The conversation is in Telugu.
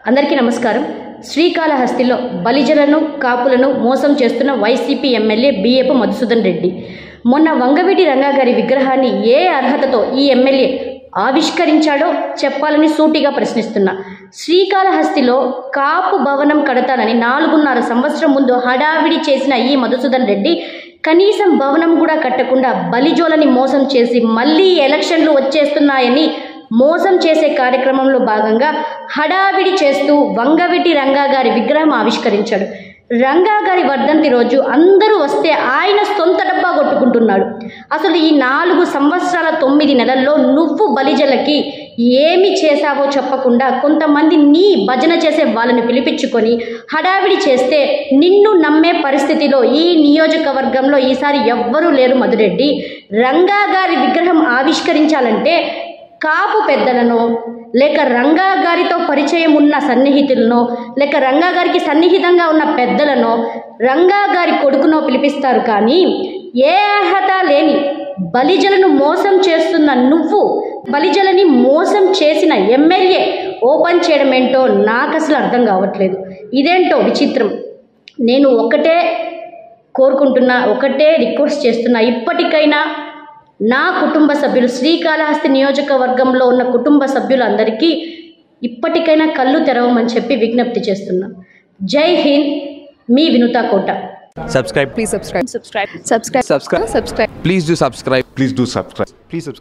అందరికీ నమస్కారం. శ్రీకాళహస్తిలో బలిజలను కాపులను మోసం చేస్తున్న వైసీపీ ఎమ్మెల్యే బియ్యపు మధుసూదన్ రెడ్డి మొన్న వంగవీటి రంగా గారి విగ్రహాన్ని ఏ అర్హతతో ఈ ఎమ్మెల్యే ఆవిష్కరించాడో చెప్పాలని సూటిగా ప్రశ్నిస్తున్నా. శ్రీకాళహస్తిలో కాపు భవనం కడతానని 4.5 సంవత్సరం ముందు హడావిడి చేసిన ఈ మధుసూదన్ రెడ్డి కనీసం భవనం కూడా కట్టకుండా బలిజోలని మోసం చేసి మళ్ళీ ఎలక్షన్లు వచ్చేస్తున్నాయని మోసం చేసే కార్యక్రమంలో భాగంగా హడావిడి చేస్తూ వంగవీటి రంగా గారి విగ్రహం ఆవిష్కరించాడు. రంగా గారి వర్ధంతి రోజు అందరూ వస్తే ఆయన సొంత డబ్బా కొట్టుకుంటున్నాడు. అసలు ఈ 4 సంవత్సరాల 9 నెలల్లో నువ్వు బలిజలకి ఏమి చేశావో చెప్పకుండా కొంతమంది నీ భజన చేసే వాళ్ళని పిలిపించుకొని హడావిడి చేస్తే నిన్ను నమ్మే పరిస్థితిలో ఈ నియోజకవర్గంలో ఈసారి ఎవ్వరూ లేరు. మధురెడ్డి రంగా గారి విగ్రహం ఆవిష్కరించాలంటే కాపు పెద్దలను లేక రంగా గారితో పరిచయం ఉన్న సన్నిహితులను లేక రంగా గారికి సన్నిహితంగా ఉన్న పెద్దలను రంగా గారి కొడుకునో పిలిపిస్తారు. కానీ ఏ అర్హత లేని బలిజలను మోసం చేస్తున్న నువ్వు బలిజలని మోసం చేసిన ఎమ్మెల్యే ఓపెన్ చేయడం ఏంటో నాకు అసలు అర్థం కావట్లేదు. ఇదేంటో విచిత్రం. నేను ఒకటే కోరుకుంటున్నా, ఒకటే రిక్వెస్ట్ చేస్తున్నా, ఇప్పటికైనా నా కుటుంబ సభ్యులు శ్రీకాళహస్తి నియోజకవర్గంలో ఉన్న కుటుంబ సభ్యులందరికీ ఇప్పటికైనా కళ్ళు తెరవమని చెప్పి విజ్ఞప్తి చేస్తున్నా. జై హింద్, మీ వినుతా కోట. Subscribe. Please subscribe. Subscribe. Subscribe. Subscribe. Subscribe. Please do subscribe. Please do subscribe. Please subscribe.